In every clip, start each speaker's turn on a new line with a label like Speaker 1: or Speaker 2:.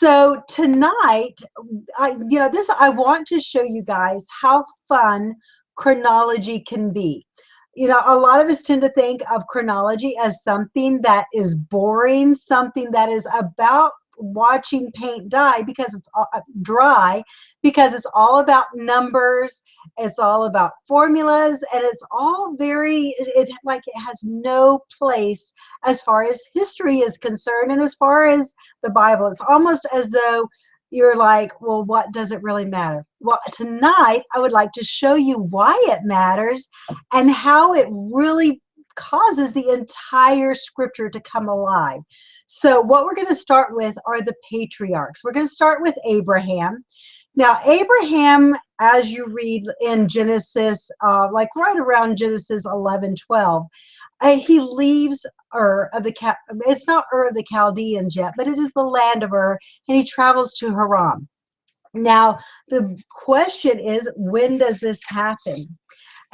Speaker 1: So tonight, I want to show you guys how fun chronology can be. A lot of us tend to think of chronology as something that is boring, something that is about watching paint dry because it's all dry, because it's all about numbers, it's all about formulas, and it's all it has no place as far as history is concerned, and as far as the Bible. It's almost as though you're like, well, what does it really matter? Well, tonight I would like to show you why it matters and how it really causes the entire scripture to come alive. So what we're going to start with are the patriarchs. We're going to start with Abraham. Now, Abraham, as you read in Genesis, like right around Genesis 11:12, he leaves Ur of the it's not Ur of the Chaldeans yet, but it is the land of Ur, and he travels to Haran. Now, the question is, when does this happen?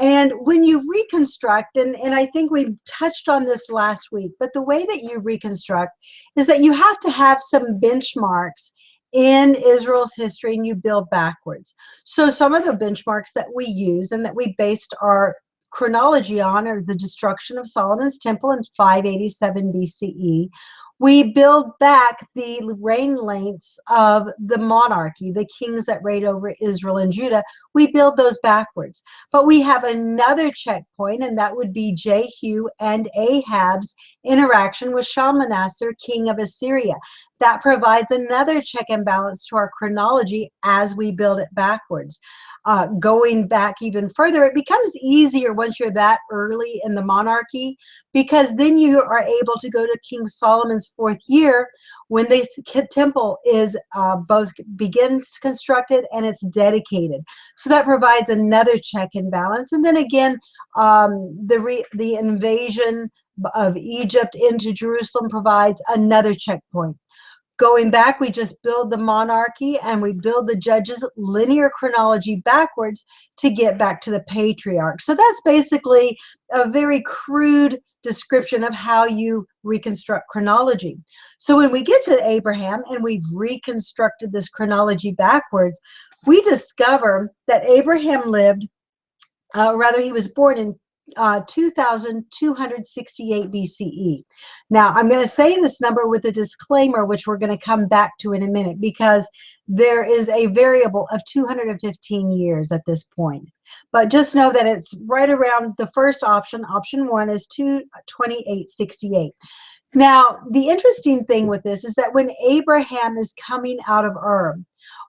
Speaker 1: And when you reconstruct, and I think we touched on this last week, but the way that you reconstruct is that you have to have some benchmarks in Israel's history, and you build backwards. So some of the benchmarks that we use and that we based our chronology on are the destruction of Solomon's temple in 587 BCE. We build back the reign lengths of the monarchy, the kings that reigned over Israel and Judah. We build those backwards. But we have another checkpoint, and that would be Jehu and Ahab's interaction with Shalmaneser, king of Assyria. That provides another check and balance to our chronology as we build it backwards. Going back even further, it becomes easier once you're that early in the monarchy, because then you are able to go to King Solomon's 4th year when the temple is both begins constructed and it's dedicated. So that provides another check and balance. And then again, the invasion of Egypt into Jerusalem provides another checkpoint. Going back, we just build the monarchy and we build the judges' linear chronology backwards to get back to the patriarch. So that's basically a very crude description of how you reconstruct chronology. So when we get to Abraham and we've reconstructed this chronology backwards, we discover that Abraham lived, he was born in 2268 BCE. Now, I'm going to say this number with a disclaimer, which we're going to come back to in a minute, because there is a variable of 215 years at this point. But just know that it's right around the first option. Option 1 is 2868. Now, the interesting thing with this is that when Abraham is coming out of Ur,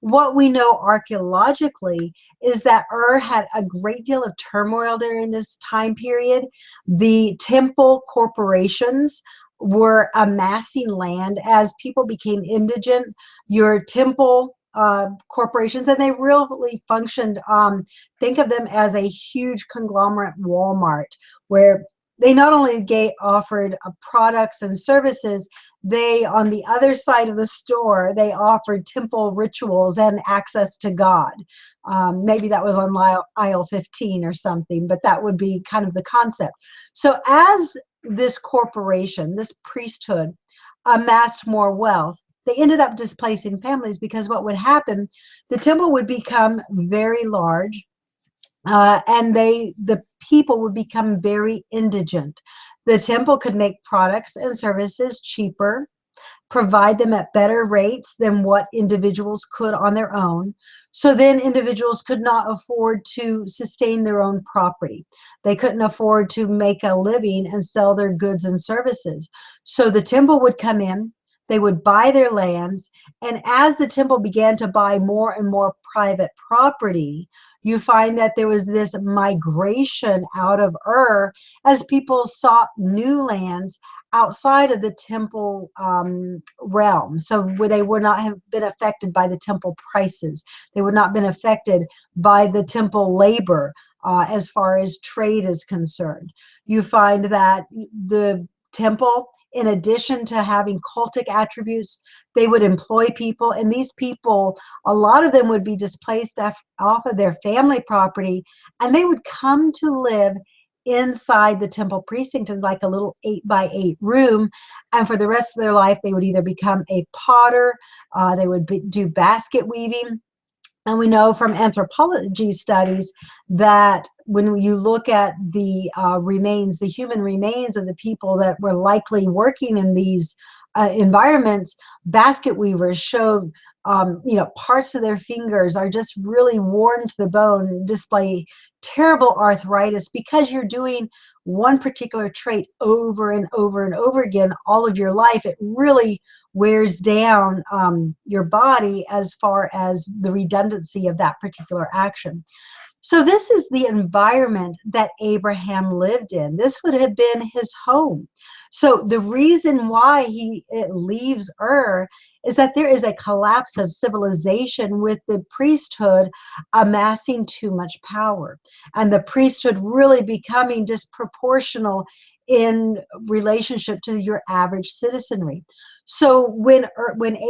Speaker 1: what we know archaeologically is that Ur had a great deal of turmoil during this time period. The temple corporations were amassing land as people became indigent. Your temple corporations, and they really functioned, think of them as a huge conglomerate Walmart, where they not only offered products and services, they, on the other side of the store, they offered temple rituals and access to God. Maybe that was on aisle 15 or something, but that would be kind of the concept. So as this corporation, this priesthood, amassed more wealth, they ended up displacing families, because what would happen, the temple would become very large, and the people would become very indigent. The temple could make products and services cheaper, provide them at better rates than what individuals could on their own. So then individuals could not afford to sustain their own property. They couldn't afford to make a living and sell their goods and services. So the temple would come in, they would buy their lands, and as the temple began to buy more and more private property, you find that there was this migration out of Ur as people sought new lands outside of the temple realm. So they would not have been affected by the temple prices. They would not have been affected by the temple labor as far as trade is concerned. You find that the temple, in addition to having cultic attributes, they would employ people, and these people, a lot of them would be displaced off of their family property, and they would come to live inside the temple precinct in like a little 8-by-8 room. And for the rest of their life, they would either become a potter, they would do basket weaving. And we know from anthropology studies that when you look at the remains, the human remains of the people that were likely working in these environments, basket weavers show, parts of their fingers are just really worn to the bone, display terrible arthritis, because you're doing one particular trait over and over and over again all of your life. It really wears down your body as far as the redundancy of that particular action. So this is the environment that Abraham lived in. This would have been his home. So the reason why he leaves Ur is that there is a collapse of civilization with the priesthood amassing too much power, and the priesthood really becoming disproportional in relationship to your average citizenry. So when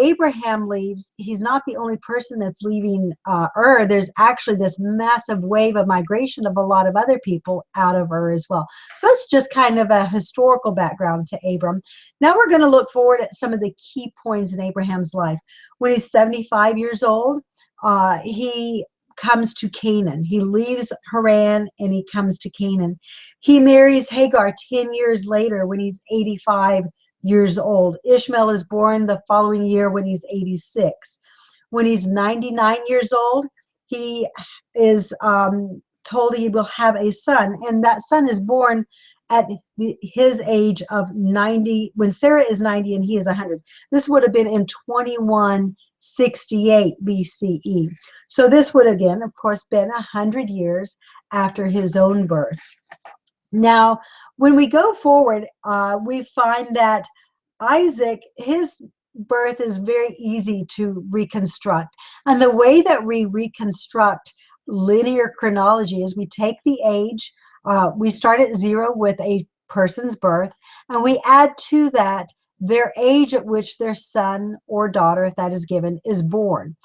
Speaker 1: Abraham leaves, he's not the only person that's leaving Ur. There's actually this massive wave of migration of a lot of other people out of Ur as well. So that's just kind of a historical background to Abram. Now we're going to look forward at some of the key points in Abraham's life. When he's 75 years old, he comes to Canaan. He leaves Haran and he comes to Canaan. He marries Hagar 10 years later when he's 85 years old. Ishmael is born the following year when he's 86. When he's 99 years old, he is told he will have a son, and that son is born at his age of 90, when Sarah is 90 and he is 100. This would have been in 2168 BCE. So this would again, of course, been 100 years after his own birth. Now, when we go forward, we find that Isaac, his birth is very easy to reconstruct. And the way that we reconstruct linear chronology is we take the age, we start at 0 with a person's birth, and we add to that their age at which their son or daughter, if that is given, is born.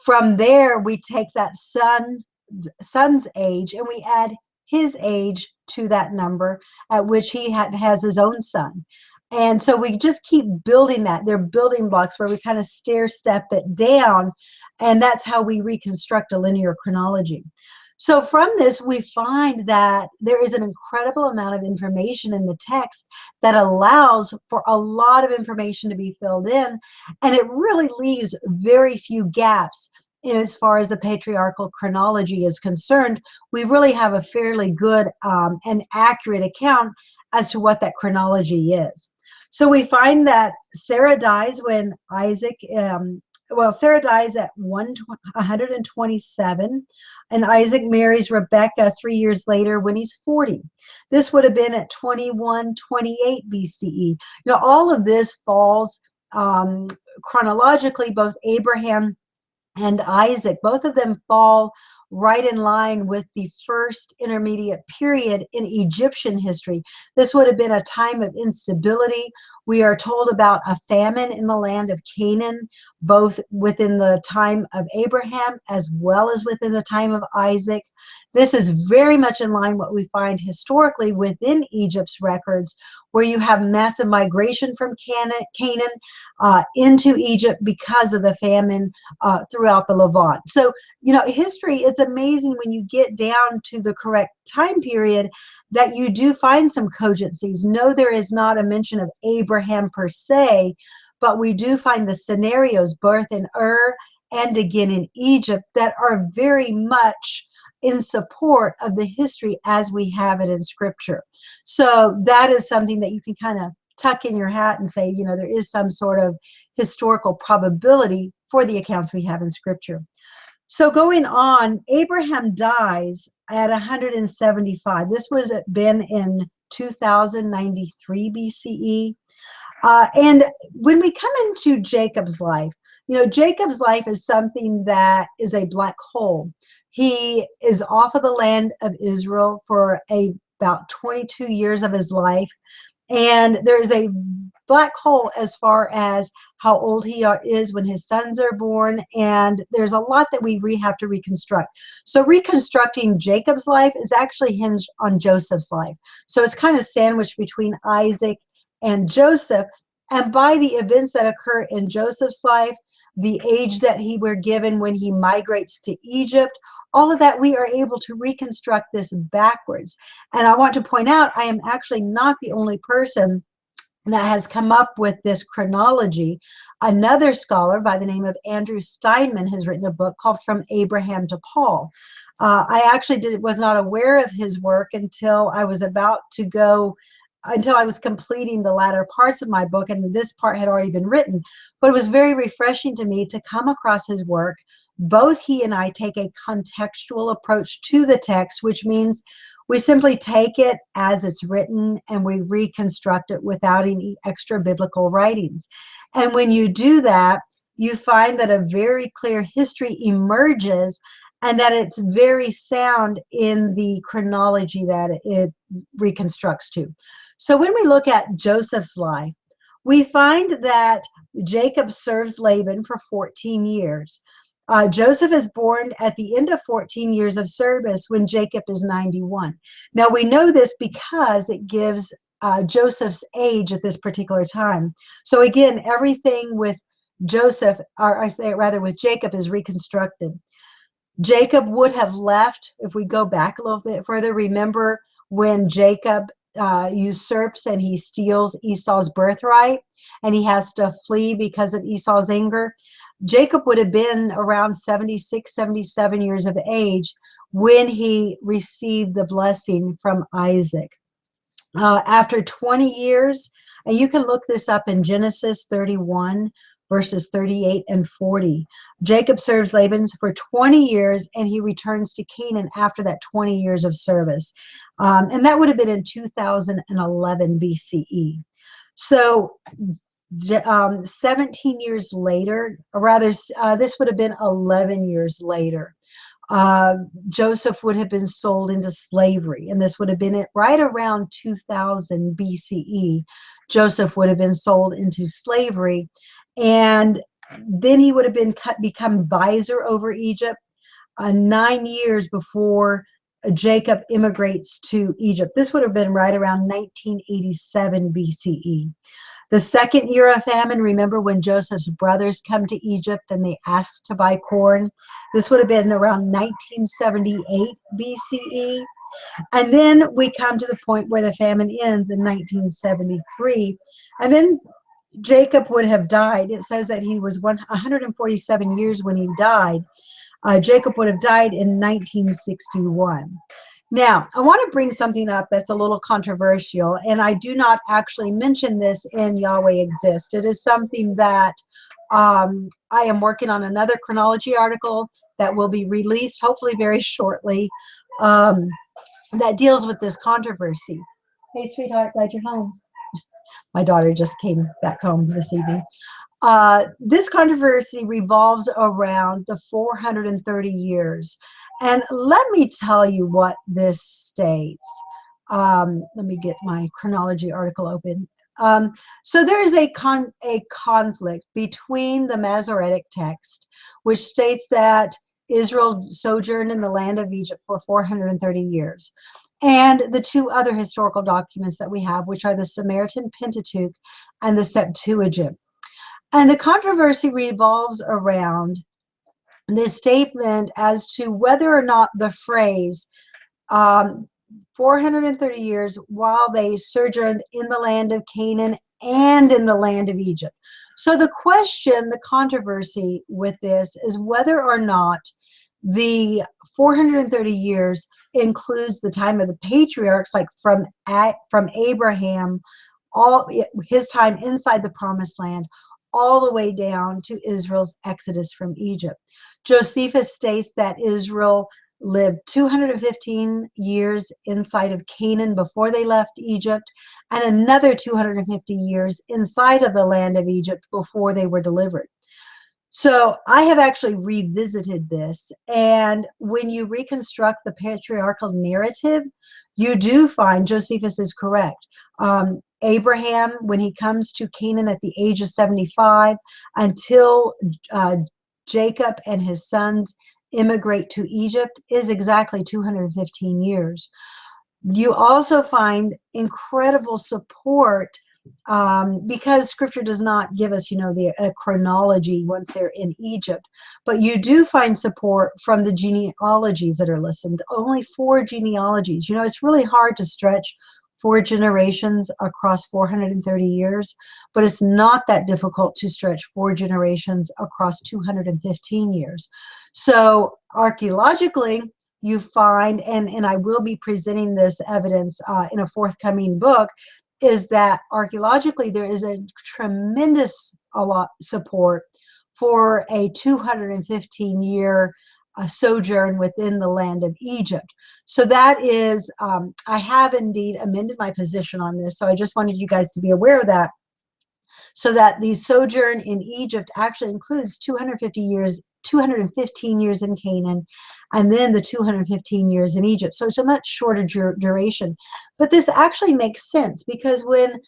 Speaker 1: From there, we take that son's age and we add his age to that number at which he has his own son. And so we just keep building that. They're building blocks where we kind of stair step it down, and that's how we reconstruct a linear chronology. So from this, we find that there is an incredible amount of information in the text that allows for a lot of information to be filled in, and it really leaves very few gaps. As far as the patriarchal chronology is concerned, we really have a fairly good and accurate account as to what that chronology is. So we find that Sarah dies when Isaac, Sarah dies at 127, and Isaac marries Rebekah 3 years later when he's 40. This would have been at 2128 BCE. All of this falls chronologically, both Abraham and Isaac, both of them fall right in line with the first intermediate period in Egyptian history. This would have been a time of instability. We are told about a famine in the land of Canaan, both within the time of Abraham as well as within the time of Isaac. This is very much in line what we find historically within Egypt's records, where you have massive migration from Canaan into Egypt because of the famine throughout the Levant. So, history, it's amazing when you get down to the correct time period that you do find some cogencies. No, there is not a mention of Abraham per se, but we do find the scenarios, birth in Ur and again in Egypt, that are very much in support of the history as we have it in Scripture. So that is something that you can kind of tuck in your hat and say, there is some sort of historical probability for the accounts we have in Scripture. So going on, Abraham dies at 175. This was been in 2093 BCE. And when we come into Jacob's life, Jacob's life is something that is a black hole. He is off of the land of Israel for about 22 years of his life. And there's a black hole as far as how old he is when his sons are born, and there's a lot that we have to reconstruct. So reconstructing Jacob's life is actually hinged on Joseph's life. So it's kind of sandwiched between Isaac and Joseph, and by the events that occur in Joseph's life, the age that he were given when he migrates to Egypt, all of that, we are able to reconstruct this backwards. And I want to point out, I am actually not the only person that has come up with this chronology. Another scholar by the name of Andrew Steinman has written a book called From Abraham to Paul. I actually was not aware of his work until I was completing the latter parts of my book, and this part had already been written. But it was very refreshing to me to come across his work. Both he and I take a contextual approach to the text, which means we simply take it as it's written and we reconstruct it without any extra biblical writings. And when you do that, you find that a very clear history emerges, and that it's very sound in the chronology that it reconstructs to. So when we look at Joseph's life, we find that Jacob serves Laban for 14 years. Joseph is born at the end of 14 years of service when Jacob is 91. Now we know this because it gives Joseph's age at this particular time. So again, everything with Joseph, or I say rather with Jacob, is reconstructed. Jacob would have left, if we go back a little bit further, remember when Jacob usurps and he steals Esau's birthright and he has to flee because of Esau's anger. Jacob would have been around 76, 77 years of age when he received the blessing from Isaac. After 20 years, and you can look this up in Genesis 31, verses 38 and 40. Jacob serves Laban for 20 years, and he returns to Canaan after that 20 years of service. And that would have been in 2011 BCE. So 17 years later, or rather, this would have been 11 years later, Joseph would have been sold into slavery, and this would have been right around 2000 BCE. Joseph would have been sold into slavery, and then he would have become vizier over Egypt 9 years before Jacob immigrates to Egypt. This would have been right around 1987 BCE. The second year of famine, remember when Joseph's brothers come to Egypt and they ask to buy corn? This would have been around 1978 BCE. And then we come to the point where the famine ends in 1973. And then Jacob would have died. It says that he was 147 years when he died. Jacob would have died in 1961. Now, I want to bring something up that's a little controversial, and I do not actually mention this in YHWH. It is something that I am working on another chronology article that will be released hopefully very shortly that deals with this controversy. Hey, sweetheart, glad you're home. My daughter just came back home this evening. This controversy revolves around the 430 years. And let me tell you what this states. Let me get my chronology article open. So there is a conflict between the Masoretic text, which states that Israel sojourned in the land of Egypt for 430 years, and the two other historical documents that we have, which are the Samaritan Pentateuch and the Septuagint. And the controversy revolves around this statement as to whether or not the phrase 430 years while they sojourned in the land of Canaan and in the land of Egypt. So the question, the controversy with this is whether or not the 430 years includes the time of the patriarchs, like from Abraham, all his time inside the promised land, all the way down to Israel's exodus from Egypt. Josephus states that Israel lived 215 years inside of Canaan before they left Egypt, and another 250 years inside of the land of Egypt before they were delivered. So I have actually revisited this, and when you reconstruct the patriarchal narrative, you do find Josephus is correct. Abraham, when he comes to Canaan at the age of 75, until Jacob and his sons immigrate to Egypt, is exactly 215 years. You also find incredible support because scripture does not give us, a chronology once they're in Egypt, but you do find support from the genealogies that are listed. Only 4 genealogies. It's really hard to stretch 4 generations across 430 years, but it's not that difficult to stretch 4 generations across 215 years. So archaeologically, you find, and I will be presenting this evidence in a forthcoming book, is that archaeologically there is a tremendous support for a 215-year sojourn within the land of Egypt. So that is, I have indeed amended my position on this, so I just wanted you guys to be aware of that, so that the sojourn in Egypt actually includes 215 years in Canaan, and then the 215 years in Egypt. So it's a much shorter duration. But this actually makes sense, because when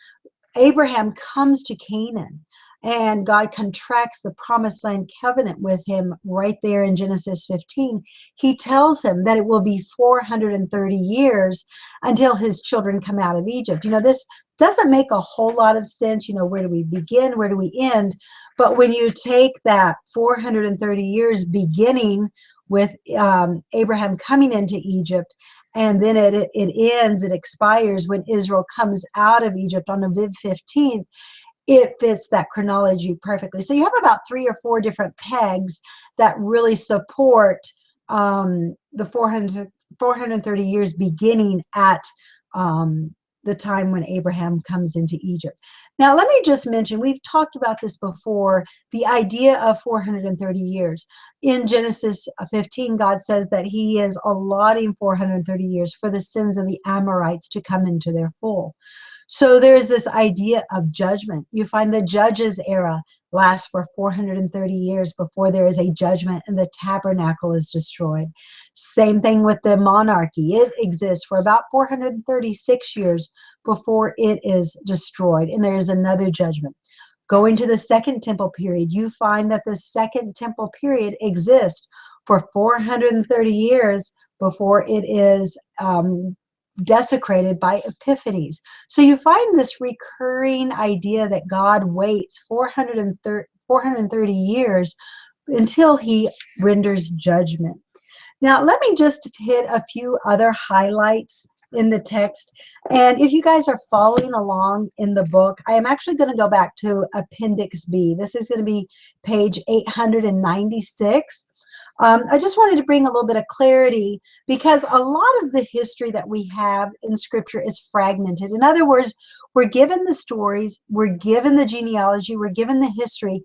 Speaker 1: Abraham comes to Canaan and God contracts the promised land covenant with him right there in Genesis 15, he tells him that it will be 430 years until his children come out of Egypt. This doesn't make a whole lot of sense. Where do we begin? Where do we end? But when you take that 430 years beginning with Abraham coming into Egypt, and then it ends, it expires when Israel comes out of Egypt on Aviv 15th, it fits that chronology perfectly. So you have about 3 or 4 different pegs that really support the 430 years beginning at the time when Abraham comes into Egypt. Now, let me just mention, we've talked about this before, the idea of 430 years. In Genesis 15, God says that he is allotting 430 years for the sins of the Amorites to come into their full. So there's this idea of judgment. You find the Judges era lasts for 430 years before there is a judgment and the tabernacle is destroyed. Same thing with the monarchy. It exists for about 436 years before it is destroyed, and there is another judgment. Going to the Second Temple period, you find that the Second Temple period exists for 430 years before it is desecrated by Epiphanes. So you find this recurring idea that God waits 430 years until he renders judgment. Now, let me just hit a few other highlights in the text. And if you guys are following along in the book, I am actually going to go back to Appendix B. This is going to be page 896. I just wanted to bring a little bit of clarity, because a lot of the history that we have in scripture is fragmented. In other words, we're given the stories, we're given the genealogy, we're given the history,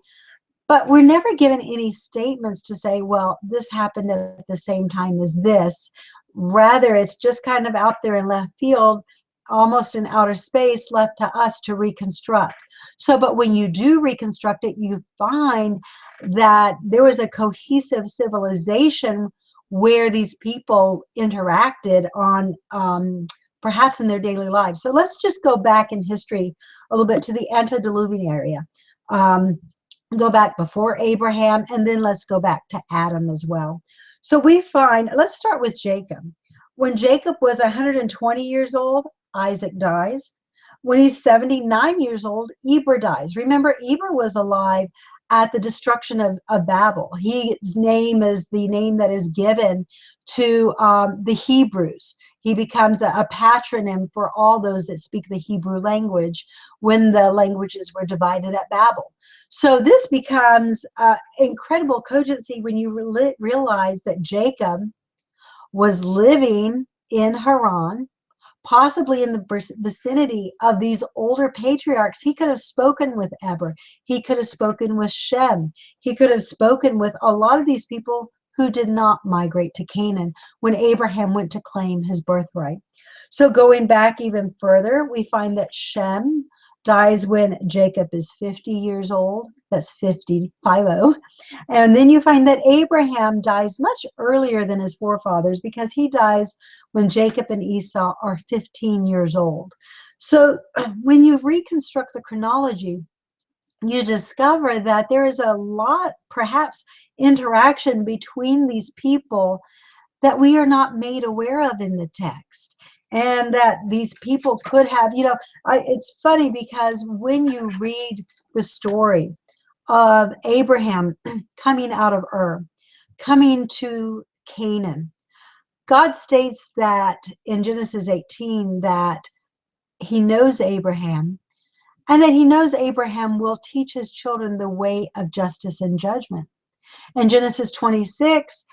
Speaker 1: but we're never given any statements to say, well, this happened at the same time as this. Rather, it's just kind of out there in left field, almost in outer space, left to us to reconstruct. So, but when you do reconstruct it, you find that there was a cohesive civilization where these people interacted on perhaps in their daily lives. So let's just go back in history a little bit to the antediluvian area. Go back before Abraham, and then let's go back to Adam as well. So we find, let's start with Jacob. When Jacob was 120 years old, Isaac dies. When he's 79 years old, Eber dies. Remember, Eber was alive at the destruction of Babel. His name is the name that is given to the Hebrews. He becomes a patronym for all those that speak the Hebrew language when the languages were divided at Babel. So this becomes incredible cogency when you realize that Jacob was living in Haran, possibly in the vicinity of these older patriarchs. He could have spoken with Eber. He could have spoken with Shem. He could have spoken with a lot of these people who did not migrate to Canaan when Abraham went to claim his birthright. So going back even further, we find that Shem dies when Jacob is 50 years old. That's 50. And then you find that Abraham dies much earlier than his forefathers, because he dies when Jacob and Esau are 15 years old. So when you reconstruct the chronology, you discover that there is a lot, perhaps, interaction between these people that we are not made aware of in the text. And that these people could have, it's funny because when you read the story of Abraham coming out of Ur, coming to Canaan, God states that in Genesis 18 that he knows Abraham, and that he knows Abraham will teach his children the way of justice and judgment. In Genesis 26,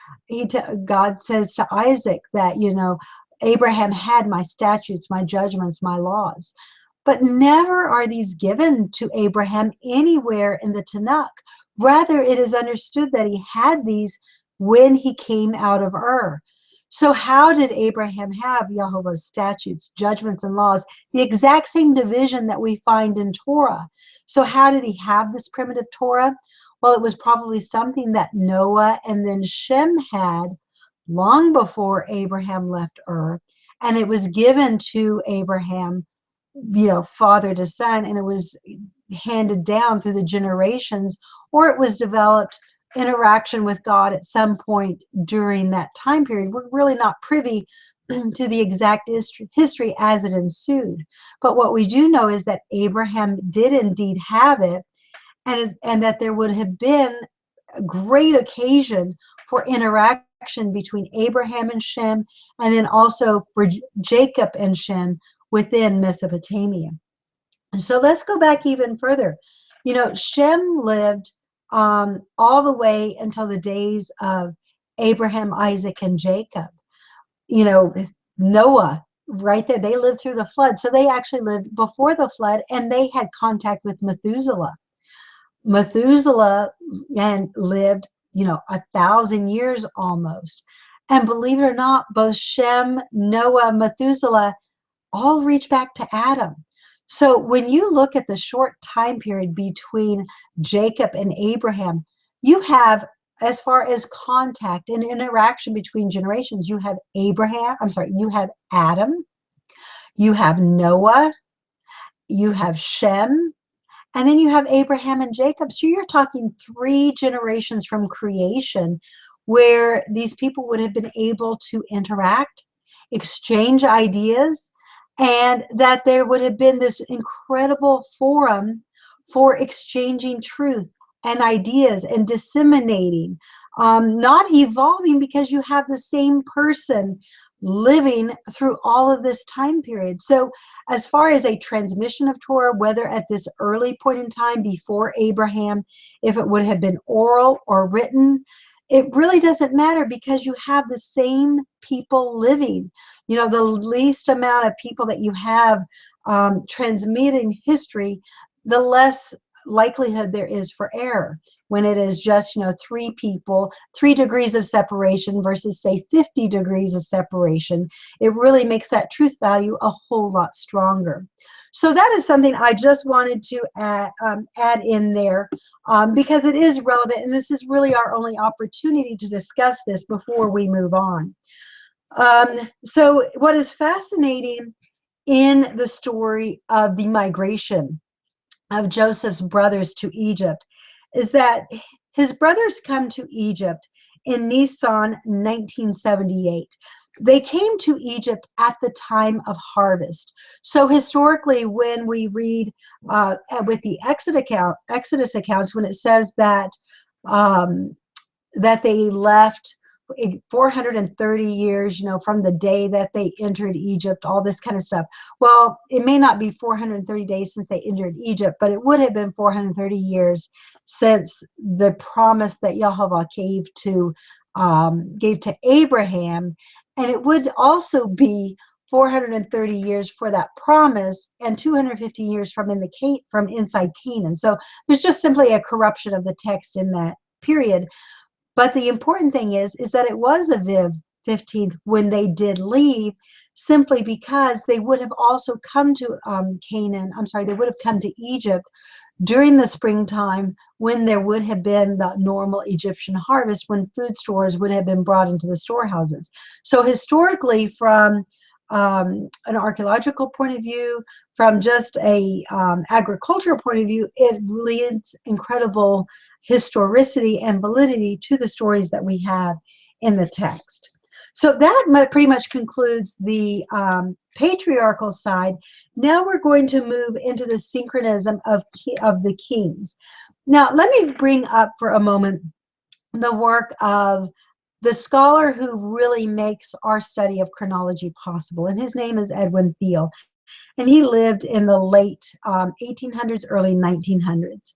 Speaker 1: God says to Isaac that, Abraham had my statutes, my judgments, my laws. But never are these given to Abraham anywhere in the Tanakh. Rather, it is understood that he had these when he came out of Ur. So how did Abraham have Jehovah's statutes, judgments, and laws? The exact same division that we find in Torah. So how did he have this primitive Torah? Well, it was probably something that Noah and then Shem had long before Abraham left Ur. And it was given to Abraham, father to son, and it was handed down through the generations, or it was developed interaction with God at some point during that time period. We're really not privy to the exact history as it ensued. But what we do know is that Abraham did indeed have it, and that there would have been a great occasion for interaction between Abraham and Shem, and then also for Jacob and Shem within Mesopotamia. And so let's go back even further. Shem lived all the way until the days of Abraham, Isaac, and Jacob. Noah, right there, they lived through the flood. So they actually lived before the flood, and they had contact with Methuselah. Methuselah lived, 1,000 years almost. And believe it or not, both Shem, Noah, Methuselah all reach back to Adam. So when you look at the short time period between Jacob and Abraham, you have, as far as contact and interaction between generations, you have you have Adam, you have Noah, you have Shem, and then you have Abraham and Jacob. So you're talking 3 generations from creation where these people would have been able to interact, exchange ideas, and that there would have been this incredible forum for exchanging truth and ideas and disseminating, not evolving, because you have the same person living through all of this time period. So as far as a transmission of Torah, whether at this early point in time before Abraham, if it would have been oral or written, it really doesn't matter, because you have the same people living. The least amount of people that you have transmitting history, the less likelihood there is for error. When it is just 3 people, 3 degrees of separation versus, say, 50 degrees of separation, it really makes that truth value a whole lot stronger. So that is something I just wanted to add in there, because it is relevant, and this is really our only opportunity to discuss this before we move on. So what is fascinating in the story of the migration of Joseph's brothers to Egypt is that his brothers come to Egypt in Nisan 1978. They came to Egypt at the time of harvest. So historically, when we read with the Exodus accounts, when it says that that they left 430 years, from the day that they entered Egypt, all this kind of stuff. Well, it may not be 430 days since they entered Egypt, but it would have been 430 years since the promise that Yehovah gave to Abraham. And it would also be 430 years for that promise, and 250 years from inside Canaan. So there's just simply a corruption of the text in that period. But the important thing is that it was Aviv 15th when they did leave, simply because they would have also come to they would have come to Egypt during the springtime, when there would have been the normal Egyptian harvest, when food stores would have been brought into the storehouses. So historically, from an archaeological point of view, from just a agricultural point of view, it leads incredible historicity and validity to the stories that we have in the text. So that pretty much concludes the patriarchal side. Now we're going to move into the synchronism of the kings. Now let me bring up for a moment the work of the scholar who really makes our study of chronology possible, and his name is Edwin Thiele, and he lived in the late 1800s, early 1900s.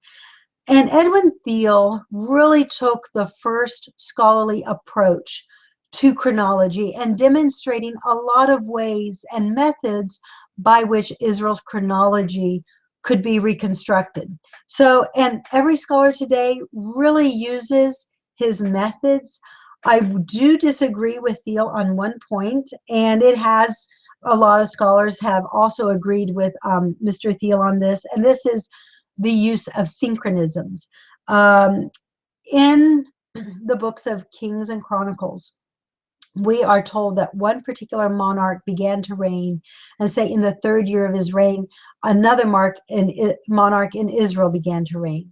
Speaker 1: And Edwin Thiele really took the first scholarly approach to chronology and demonstrating a lot of ways and methods by which Israel's chronology could be reconstructed. So, and every scholar today really uses his methods. I do disagree with Thiele on one point, and it has, a lot of scholars have also agreed with Mr. Thiele on this, and this is the use of synchronisms. In the books of Kings and Chronicles, we are told that one particular monarch began to reign, and say in the 3rd year of his reign, another monarch in Israel began to reign.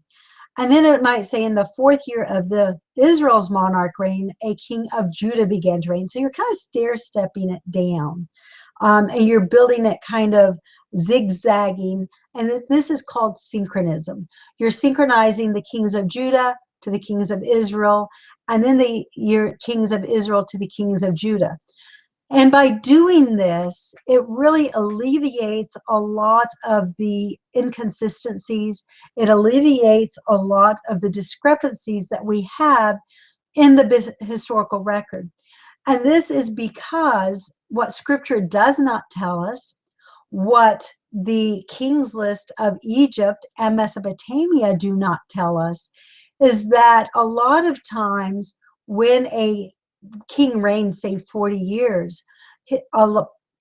Speaker 1: And then it might say in the 4th year of Israel's monarch reign, a king of Judah began to reign. So you're kind of stair-stepping it down, and you're building it kind of zigzagging. And this is called synchronism. You're synchronizing the kings of Judah to the kings of Israel, and then your kings of Israel to the kings of Judah. And by doing this, it really alleviates a lot of the inconsistencies. It alleviates a lot of the discrepancies that we have in the historical record. And this is because what Scripture does not tell us, what the kings list of Egypt and Mesopotamia do not tell us, is that a lot of times when a king reigned, say 40 years,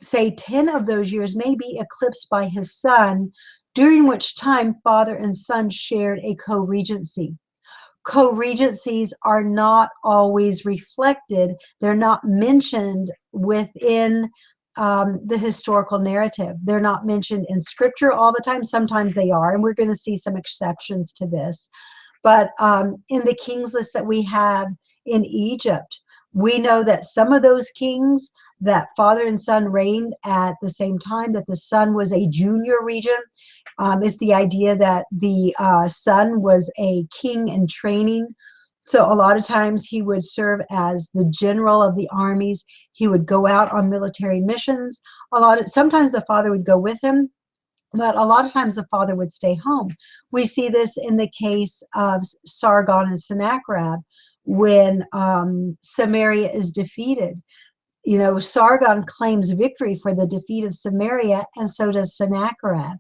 Speaker 1: say 10 of those years may be eclipsed by his son, during which time father and son shared a co-regency. Co-regencies are not always reflected. They're not mentioned within the historical narrative. They're not mentioned in Scripture all the time. Sometimes they are, and we're going to see some exceptions to this. But in the kings list that we have in Egypt, we know that some of those kings, that father and son reigned at the same time, that the son was a junior regent. It's the idea that the son was a king in training. So a lot of times he would serve as the general of the armies. He would go out on military missions. Sometimes the father would go with him, but a lot of times the father would stay home. We see this in the case of Sargon and Sennacherib when Samaria is defeated. You know, Sargon claims victory for the defeat of Samaria, and so does Sennacherib.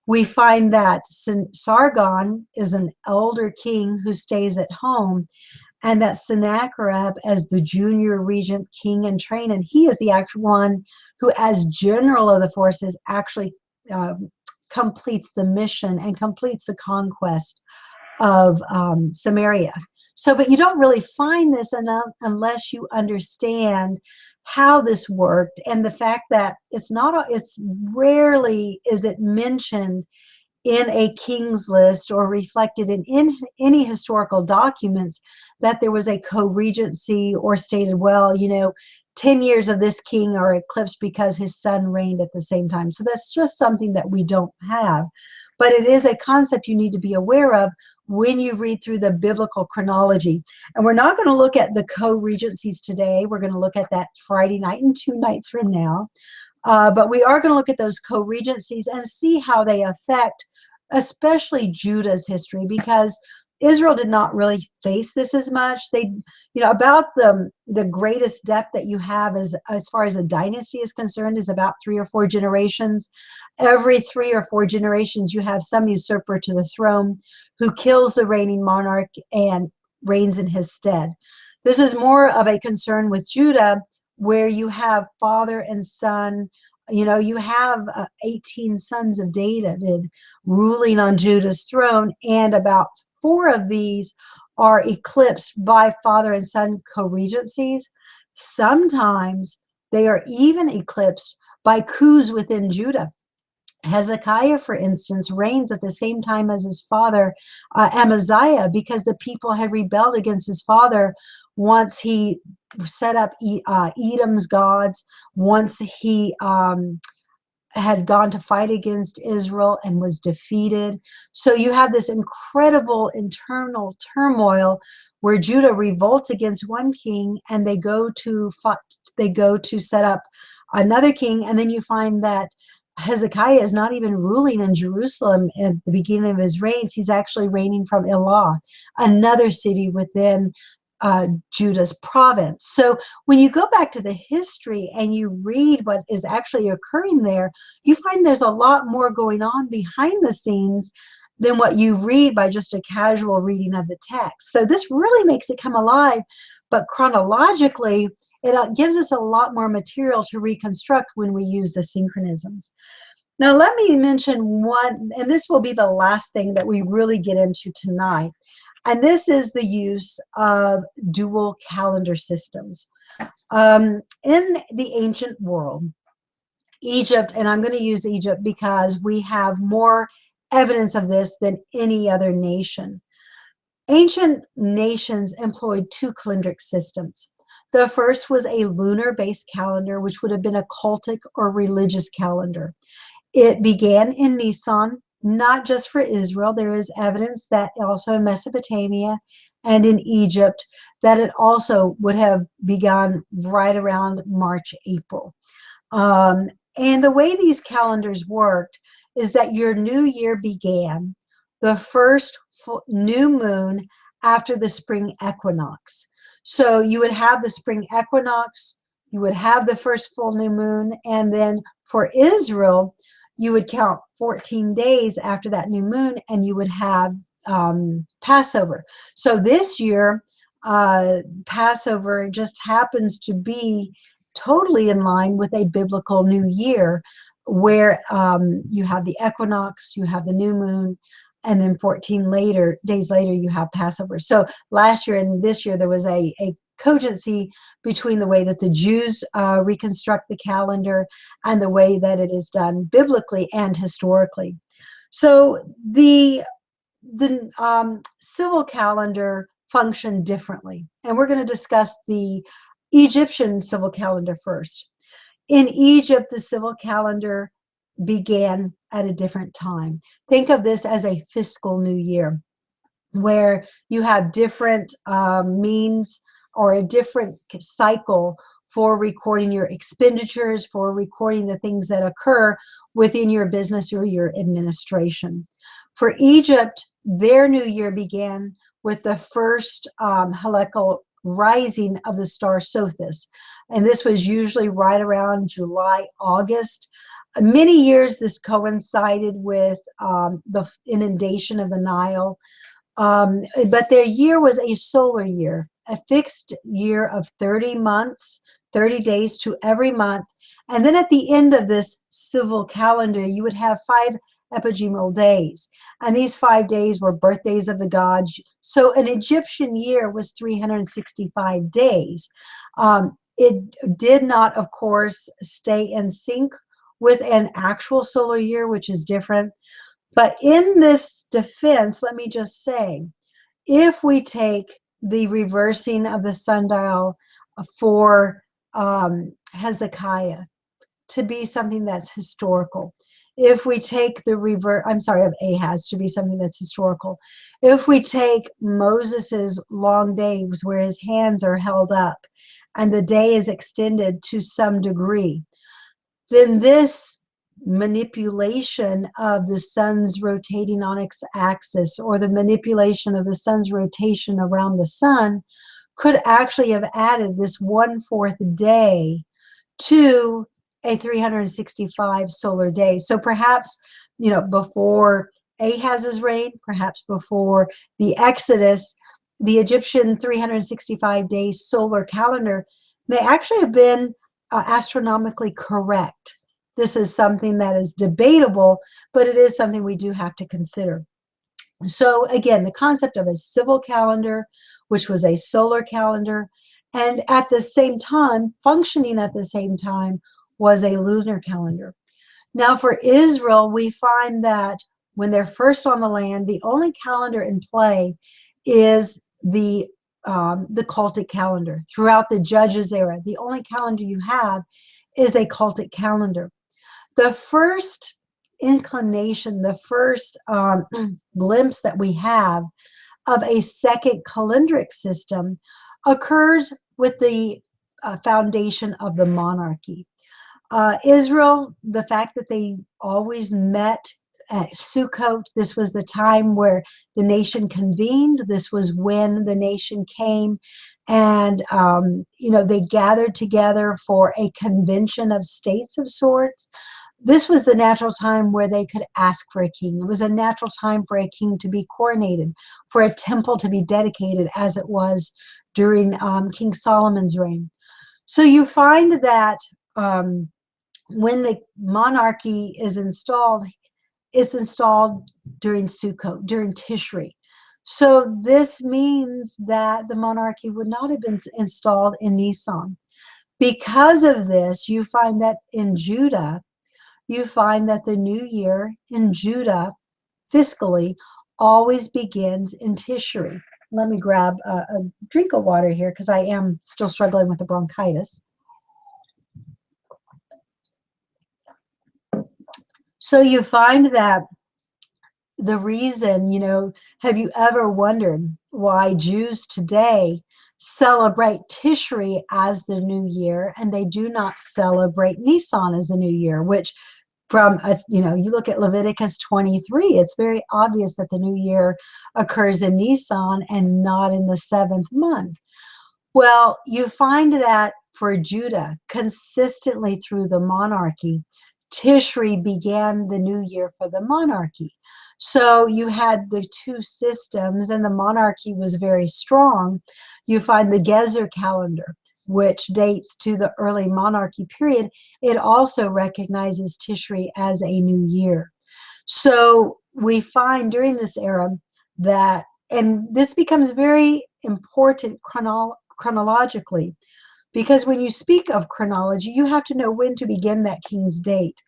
Speaker 1: We find that Sargon is an elder king who stays at home, and that Sennacherib, as the junior regent king in training, he is the actual one who, as general of the forces, actually completes the mission and completes the conquest of Samaria. So, but you don't really find this unless you understand how this worked, and the fact that it's rarely is it mentioned in a king's list or reflected in any historical documents that there was a co-regency or stated, well, 10 years of this king are eclipsed because his son reigned at the same time. So that's just something that we don't have. But it is a concept you need to be aware of when you read through the biblical chronology. And we're not going to look at the co-regencies today. We're going to look at that Friday night and 2 nights from now. But we are going to look at those co-regencies and see how they affect especially Judah's history, because Israel did not really face this as much. About the greatest depth that you have as far as a dynasty is concerned is about 3 or 4 generations. Every 3 or 4 generations, you have some usurper to the throne who kills the reigning monarch and reigns in his stead. This is more of a concern with Judah, where you have father and son. You have 18 sons of David ruling on Judah's throne, and about 4 of these are eclipsed by father and son co-regencies. Sometimes They are even eclipsed by coups within Judah. Hezekiah, for instance, reigns at the same time as his father Amaziah, because the people had rebelled against his father once he set up Edom's gods, once he had gone to fight against Israel and was defeated. So you have this incredible internal turmoil where Judah revolts against one king, and they go to set up another king, and then you find that Hezekiah is not even ruling in Jerusalem at the beginning of his reigns. He's actually reigning from Elah, another city within Judah's province. So when you go back to the history and you read what is actually occurring there, you find there's a lot more going on behind the scenes than what you read by just a casual reading of the text. So this really makes it come alive, but chronologically, it gives us a lot more material to reconstruct when we use the synchronisms. Now, let me mention one, and this will be the last thing that we really get into tonight, and this is the use of dual calendar systems. In the ancient world, Egypt, and I'm going to use Egypt because we have more evidence of this than any other nation. Ancient nations employed two calendric systems. The first was a lunar-based calendar, which would have been a cultic or religious calendar. It began in Nisan, not just for Israel. There is evidence that also in Mesopotamia and in Egypt that it also would have begun right around March, April. And the way these calendars worked is that your new year began the first new moon after the spring equinox. So you would have the spring equinox, you would have the first full new moon, and then for Israel, you would count 14 days after that new moon, and you would have Passover. So this year, Passover just happens to be totally in line with a biblical new year, where you have the equinox, you have the new moon, and then 14 days later, you have Passover. So last year and this year, there was a cogency between the way that the Jews reconstruct the calendar and the way that it is done biblically and historically. So the civil calendar functioned differently, and we're going to discuss the Egyptian civil calendar first. In Egypt, the civil calendar began at a different time. Think of this as a fiscal new year, where you have different means or a different cycle for recording your expenditures, for recording the things that occur within your business or your administration. For Egypt, their new year began with the first heliacal rising of the star Sothis. And this was usually right around July, August. Many years this coincided with the inundation of the Nile. But their year was a solar year, a fixed year of 30 months, 30 days to every month. And then at the end of this civil calendar, you would have 5 epigemal days. And these 5 days were birthdays of the gods. So an Egyptian year was 365 days. It did not, of course, stay in sync with an actual solar year, which is different. But in this defense, let me just say, if we take the reversing of the sundial for Hezekiah to be something that's historical, if we take the of Ahaz to be something that's historical, if we take Moses's long days where his hands are held up and the day is extended to some degree, then this manipulation of the sun's rotating on its axis, or the manipulation of the sun's rotation around the sun, could actually have added this 1/4 day to a 365 solar day. So perhaps, before Ahaz's reign, perhaps before the Exodus, the Egyptian 365-day solar calendar may actually have been astronomically correct. This is something that is debatable, but it is something we do have to consider. So again, the concept of a civil calendar, which was a solar calendar, And at the same time, functioning at the same time, was a lunar calendar. Now for Israel, we find that when they're first on the land, the only calendar in play is the cultic calendar. Throughout the Judges era, the only calendar you have is a cultic calendar. The first inclination, the first glimpse that we have of a second calendric system occurs with the foundation of the monarchy. Israel, the fact that they always met at Sukkot, this was the time where the nation convened. This was when the nation came and, they gathered together for a convention of states of sorts. This was the natural time where they could ask for a king. It was a natural time for a king to be coronated, for a temple to be dedicated, as it was during King Solomon's reign. So you find that when the monarchy is installed, it's installed during Sukkot, during Tishri. So this means that the monarchy would not have been installed in Nisan. Because of this, you find that in Judah, you find that the new year in Judah, fiscally, always begins in Tishri. Let me grab a drink of water here because I am still struggling with the bronchitis. So you find that the reason, have you ever wondered why Jews today celebrate Tishri as the new year and they do not celebrate Nisan as the new year, which you look at Leviticus 23, it's very obvious that the new year occurs in Nisan and not in the 7th month. Well, you find that for Judah, consistently through the monarchy, Tishri began the new year for the monarchy. So you had the two systems and the monarchy was very strong. You find the Gezer calendar, which dates to the early monarchy period. It also recognizes Tishri as a new year. So we find during this era that, and this becomes very important chronologically, because when you speak of chronology, you have to know when to begin that king's date.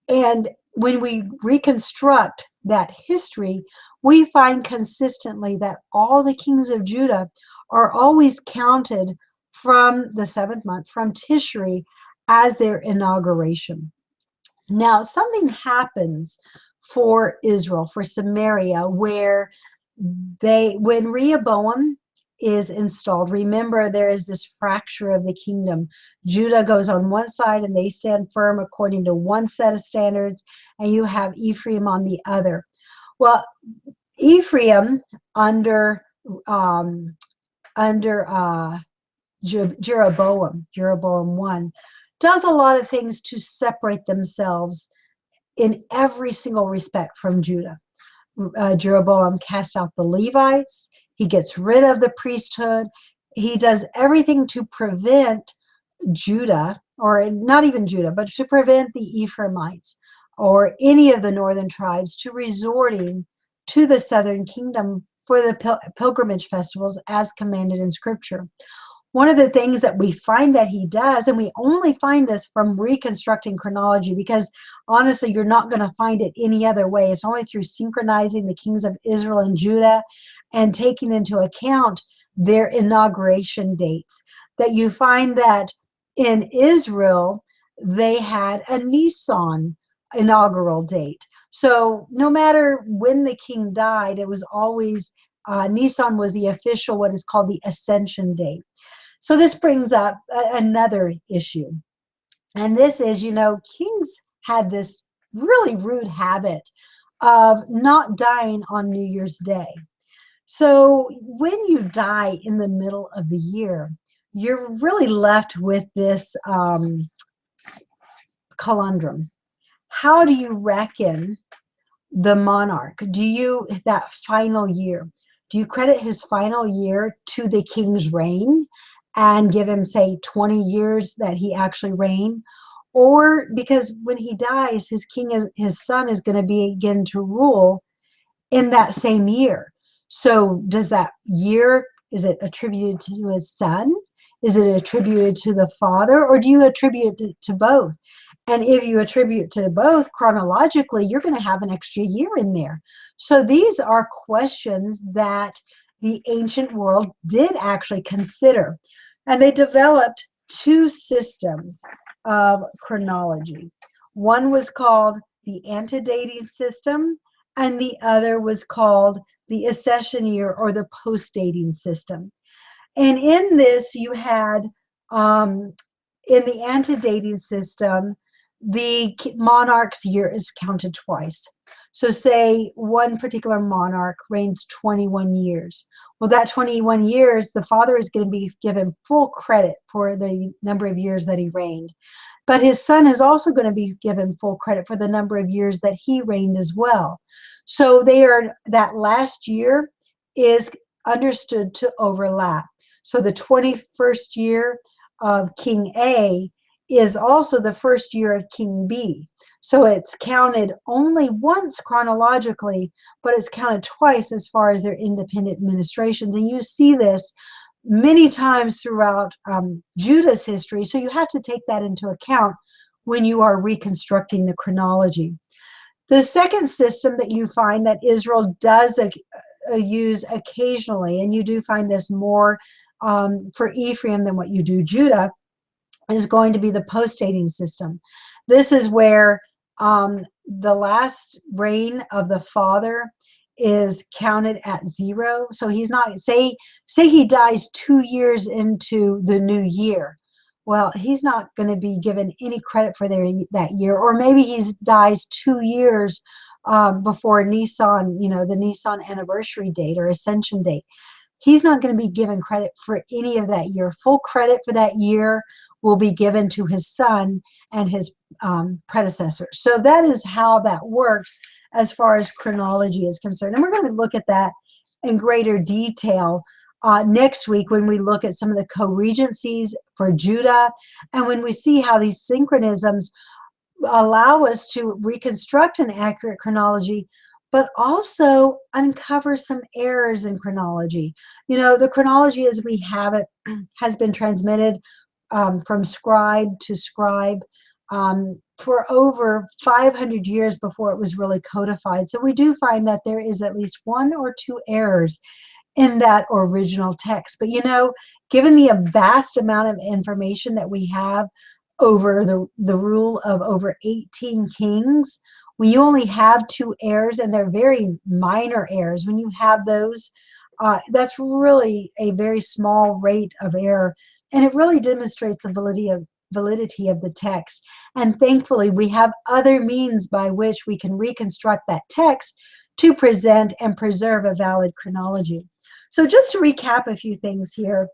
Speaker 1: And when we reconstruct that history, we find consistently that all the kings of Judah are always counted from the 7th month, from Tishri, as their inauguration. Now, something happens for Israel, for Samaria, where when Rehoboam is installed, remember there is this fracture of the kingdom. Judah goes on one side and they stand firm according to one set of standards, and you have Ephraim on the other. Well, Ephraim under Jeroboam 1, does a lot of things to separate themselves in every single respect from Judah. Jeroboam casts out the Levites. He gets rid of the priesthood. He does everything to prevent Judah, or not even Judah, but to prevent the Ephraimites or any of the northern tribes to resorting to the southern kingdom for the pilgrimage festivals as commanded in Scripture. One of the things that we find that he does, and we only find this from reconstructing chronology, because honestly, you're not going to find it any other way. It's only through synchronizing the kings of Israel and Judah and taking into account their inauguration dates, that you find that in Israel, they had a Nisan inaugural date. So no matter when the king died, it was always, Nisan was the official, what is called the ascension date. So this brings up another issue. And this is, kings had this really rude habit of not dying on New Year's Day. So when you die in the middle of the year, you're really left with this conundrum. How do you reckon the monarch? That final year, do you credit his final year to the king's reign and give him, say, 20 years that he actually reigned? Or because when he dies, his son is going to begin to rule in that same year. So does that year Is it attributed to his son? Is it attributed to the father? Or do you attribute it to both? And if you attribute to both chronologically, you're going to have an extra year in there. So these are questions that the ancient world did actually consider. And they developed two systems of chronology. One was called the antedating system, and the other was called the accession year or the post-dating system. And in this, you had, in the antedating system, the monarch's year is counted twice. So say one particular monarch reigns 21 years. Well, that 21 years, the father is going to be given full credit for the number of years that he reigned. But his son is also going to be given full credit for the number of years that he reigned as well. So that last year is understood to overlap. So the 21st year of King A is also the first year of King B. So it's counted only once chronologically, but it's counted twice as far as their independent administrations. And you see this many times throughout Judah's history. So you have to take that into account when you are reconstructing the chronology. The second system that you find that Israel does use occasionally, and you do find this more for Ephraim than what you do Judah, is going to be the post-dating system. This is where the last reign of the father is counted at 0. So he's not, say he dies 2 years into the new year. Well, he's not going to be given any credit for that year. Or maybe he dies 2 years before Nisan, the Nisan anniversary date or ascension date. He's not going to be given credit for any of that year. Full credit for that year will be given to his son and his predecessor. So that is how that works as far as chronology is concerned. And we're going to look at that in greater detail next week when we look at some of the co-regencies for Judah, and when we see how these synchronisms allow us to reconstruct an accurate chronology, but also uncover some errors in chronology. The chronology as we have it has been transmitted from scribe to scribe for over 500 years before it was really codified. So we do find that there is at least 1 or 2 errors in that original text. But given the vast amount of information that we have over the rule of over 18 kings, we only have 2 errors, and they're very minor errors. When you have those, that's really a very small rate of error, and it really demonstrates the validity of the text. And thankfully, we have other means by which we can reconstruct that text to present and preserve a valid chronology. So just to recap a few things here,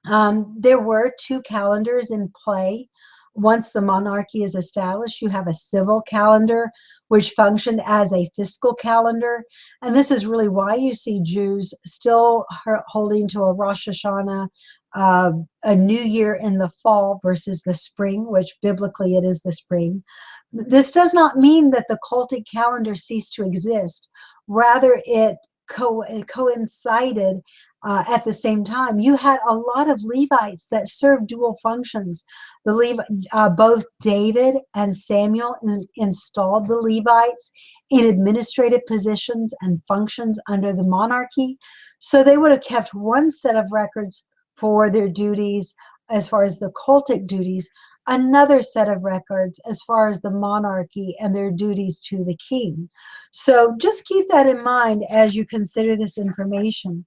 Speaker 1: there were 2 calendars in play. Once the monarchy is established, you have a civil calendar, which functioned as a fiscal calendar. And this is really why you see Jews still holding to a Rosh Hashanah, a new year in the fall versus the spring, which biblically it is the spring. This does not mean that the cultic calendar ceased to exist. Rather, it coincided at the same time. You had a lot of Levites that served dual functions. Both David and Samuel installed the Levites in administrative positions and functions under the monarchy. So they would have kept one set of records for their duties as far as the cultic duties, another set of records as far as the monarchy and their duties to the king. So just keep that in mind as you consider this information.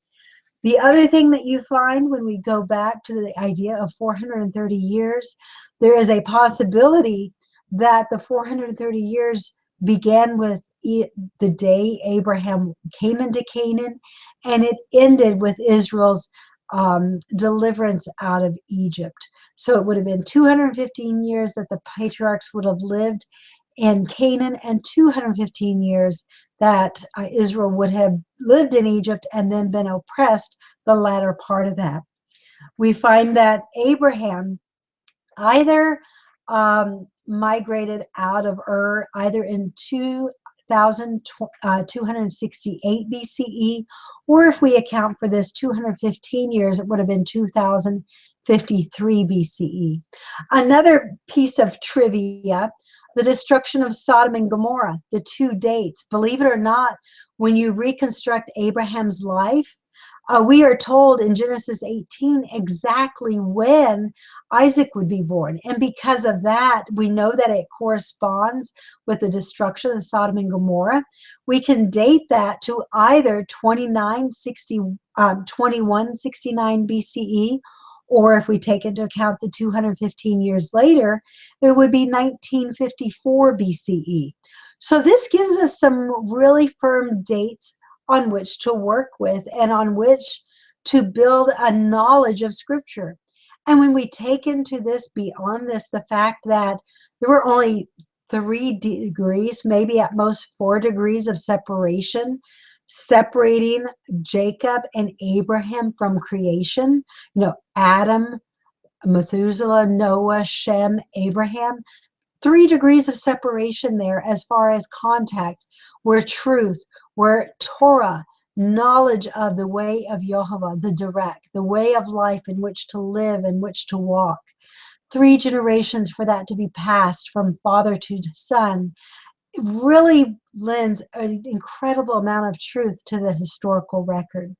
Speaker 1: The other thing that you find when we go back to the idea of 430 years, there is a possibility that the 430 years began with the day Abraham came into Canaan, and it ended with Israel's deliverance out of Egypt. So it would have been 215 years that the patriarchs would have lived in Canaan, and 215 years that Israel would have lived in Egypt and then been oppressed the latter part of that. We find that Abraham either migrated out of Ur, either into 2268 BCE, or if we account for this 215 years, it would have been 2053 BCE. Another piece of trivia, the destruction of Sodom and Gomorrah, the two dates. Believe it or not, when you reconstruct Abraham's life, we are told in Genesis 18 exactly when Isaac would be born. And because of that, we know that it corresponds with the destruction of Sodom and Gomorrah. We can date that to either 2169 BCE, or if we take into account the 215 years later, it would be 1954 BCE. So this gives us some really firm dates on which to work with and on which to build a knowledge of Scripture. And when we take into this, beyond this, the fact that there were only 3 degrees, maybe at most 4 degrees of separation, separating Jacob and Abraham from creation, Adam, Methuselah, Noah, Shem, Abraham, 3 degrees of separation there as far as contact, where truth, where Torah, knowledge of the way of Jehovah, the direct, the way of life in which to live and which to walk. 3 generations for that to be passed from father to son. It really lends an incredible amount of truth to the historical record.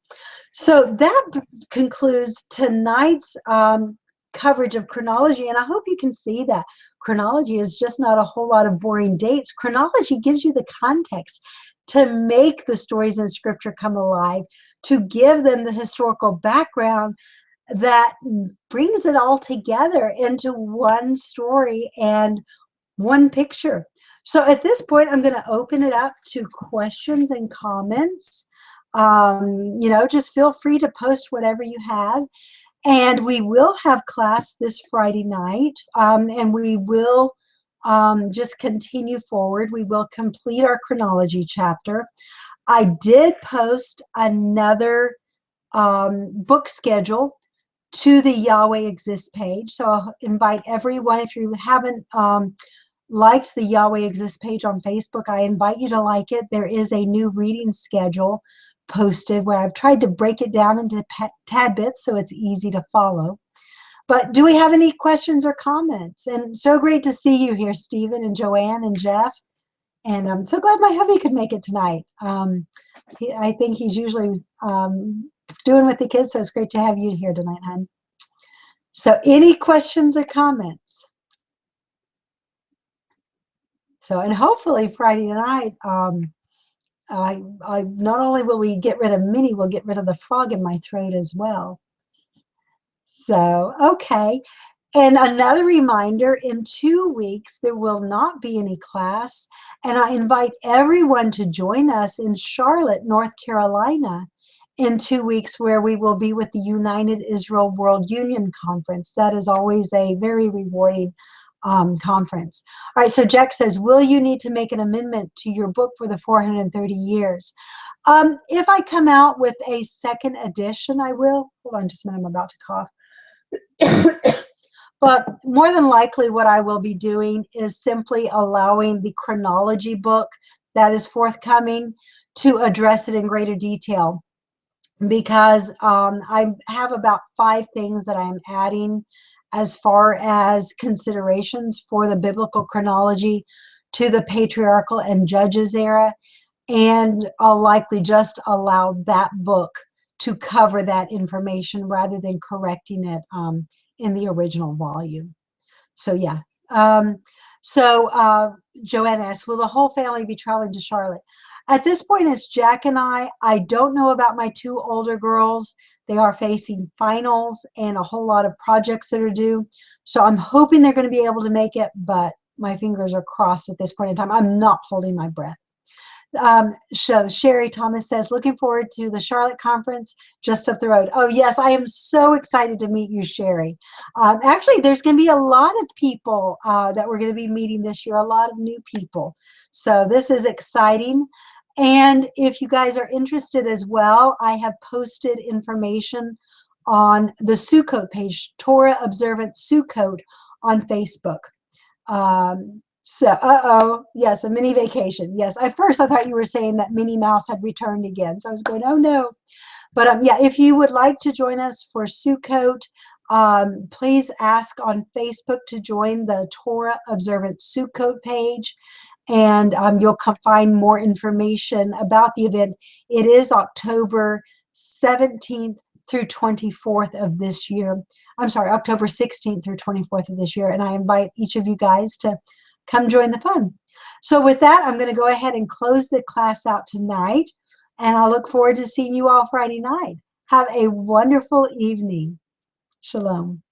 Speaker 1: So that concludes tonight's coverage of chronology, and I hope you can see that chronology is just not a whole lot of boring dates. Chronology gives you the context to make the stories in Scripture come alive, to give them the historical background that brings it all together into one story and one picture. So at this point, I'm going to open it up to questions and comments. Just feel free to post whatever you have. And we will have class this Friday night, and we will just continue forward. We will complete our chronology chapter. I did post another book schedule to the Yahweh Exists page. So I'll invite everyone, if you haven't liked the Yahweh Exists page on Facebook, I invite you to like it. There is a new reading schedule posted where I've tried to break it down into tad bits so it's easy to follow. But do we have any questions or comments? And so great to see you here, Stephen and Joanne and Jeff. And I'm so glad my hubby could make it tonight. I think he's usually doing with the kids, so it's great to have you here tonight, hon. So any questions or comments? So, and hopefully Friday night, not only will we get rid of Minnie, we'll get rid of the frog in my throat as well. So, okay. And another reminder, in 2 weeks, there will not be any class. And I invite everyone to join us in Charlotte, North Carolina in 2 weeks, where we will be with the United Israel World Union Conference. That is always a very rewarding conference. All right, so Jack says, will you need to make an amendment to your book for the 430 years? If I come out with a second edition, I will. Hold on just a minute, I'm about to cough. But more than likely what I will be doing is simply allowing the chronology book that is forthcoming to address it in greater detail, because I have about 5 things that I'm adding as far as considerations for the biblical chronology to the patriarchal and judges era, and I'll likely just allow that book to cover that information rather than correcting it in the original volume. So yeah. Joanne asks, will the whole family be traveling to Charlotte? At this point, it's Jack and I. I don't know about my 2 older girls. They are facing finals and a whole lot of projects that are due. So I'm hoping they're going to be able to make it, but my fingers are crossed at this point in time. I'm not holding my breath. Sherry Thomas says, looking forward to the Charlotte conference just up the road. Oh yes, I am so excited to meet you, Sherry. Actually, there's going to be a lot of people that we're going to be meeting this year, a lot of new people. So this is exciting. And if you guys are interested as well, I have posted information on the Sukkot page, Torah Observant Sukkot on Facebook. So, yes, a mini vacation. Yes, at first I thought you were saying that Minnie Mouse had returned again. So I was going, oh no. But yeah, if you would like to join us for Sukkot, please ask on Facebook to join the Torah Observant Sukkot page, and you'll find more information about the event. It is October 17th through 24th of this year. I'm sorry, October 16th through 24th of this year, and I invite each of you guys to come join the fun. So with that, I'm going to go ahead and close the class out tonight, and I'll look forward to seeing you all Friday night. Have a wonderful evening. Shalom.